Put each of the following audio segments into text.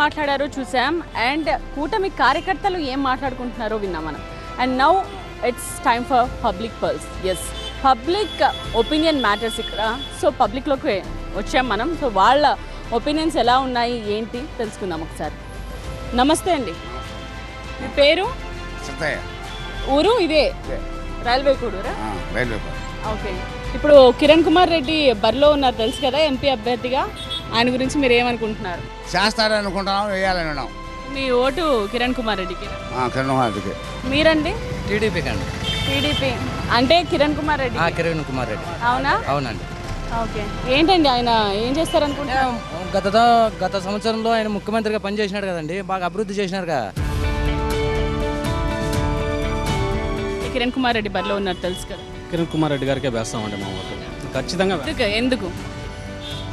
మాట్లాడారో చూసాం అండ్ కూటమి కార్యకర్తలు ఏం మాట్లాడుకుంటున్నారో విన్నాం మనం. And now it's time for public pulse. Yes, public opinion matters ఇక్కడ. సో పబ్లిక్లోకి వచ్చాం మనం. సో వాళ్ళ ఒపీనియన్స్ ఎలా ఉన్నాయి ఏంటి తెలుసుకుందాం ఒకసారి. నమస్తే అండి, మీ పేరు? ఊరు ఇదే రైల్వే కూడూరా? ఓకే, ఇప్పుడు కిరణ్ కుమార్ రెడ్డి బరిలో ఉన్నారు తెలుసు కదా, ఎంపీ అభ్యర్థిగా. ఆయన గురించి మీరు ఏమనుకుంటున్నారు? చేస్తారని అనుకుంటున్నాం, వేయాలని ఉన్నాం. మీ ఓటు కిరణ్ కుమార్ రెడ్డికి? కిరణ్ కుమార్ రెడ్డికి. మీరండి? టీడీపీకి అండి. టీడీపీ అంటే కిరణ్ కుమార్ రెడ్డి? కిరణ్ కుమార్ రెడ్డి. అవునా? అవునండి. ఓకే, ఏంటండి ఆయన ఏం చేస్తారనుకుంటున్నారు? గత సంవత్సరంలో ఆయన ముఖ్యమంత్రిగా పనిచేసినాడు కదండి, బాగా అభివృద్ధి చేసినారు కదా. కిరణ్ కుమార్ రెడ్డి బరిలో ఉన్నారు తెలుసు కదా. కిరణ్ కుమార్ రెడ్డి గారికే వేస్తామండి మా ఓటు ఖచ్చితంగా. ఎందుకు?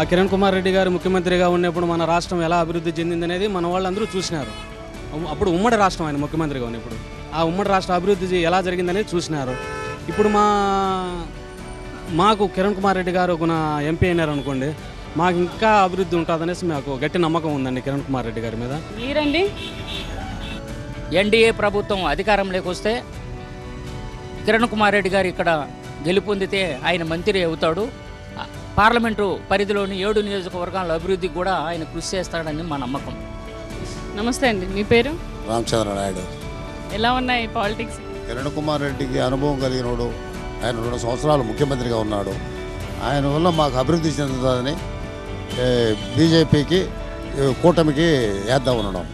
ఆ కిరణ్ కుమార్ రెడ్డి గారు ముఖ్యమంత్రిగా ఉన్నప్పుడు మన రాష్ట్రం ఎలా అభివృద్ధి చెందింది అనేది మన వాళ్ళందరూ చూసినారు. అప్పుడు ఉమ్మడి రాష్ట్రం ఆయన ముఖ్యమంత్రిగా ఉన్నప్పుడు ఆ ఉమ్మడి రాష్ట్ర అభివృద్ధి ఎలా జరిగిందనేది చూసినారు. ఇప్పుడు మాకు కిరణ్ కుమార్ రెడ్డి గారు ఒక ఎంపీ అయినారు అనుకోండి, మాకు ఇంకా అభివృద్ధి ఉంటుందనేసి మాకు గట్టి నమ్మకం ఉందండి కిరణ్ కుమార్ రెడ్డి గారి మీద. మీరండి? ఎన్డీఏ ప్రభుత్వం అధికారంలోకి వస్తే కిరణ్ కుమార్ రెడ్డి గారు ఇక్కడ గెలుపొందితే ఆయన మంత్రి అవుతాడు. పార్లమెంటు పరిధిలోని 7 నియోజకవర్గాల అభివృద్ధికి కూడా ఆయన కృషి చేస్తాడని మా నమ్మకం. నమస్తే అండి, మీ పేరు? రామచంద్ర నాయుడు. ఎలా ఉన్నాయి పాలిటిక్స్? కిరణ్ కుమార్ రెడ్డికి అనుభవం కలిగినోడు. ఆయన 2 సంవత్సరాలు ముఖ్యమంత్రిగా ఉన్నాడు. ఆయన వల్ల మాకు అభివృద్ధి చెందుతుందని బీజేపీకి కూటమికి వేద్దాం ఉన్నాం.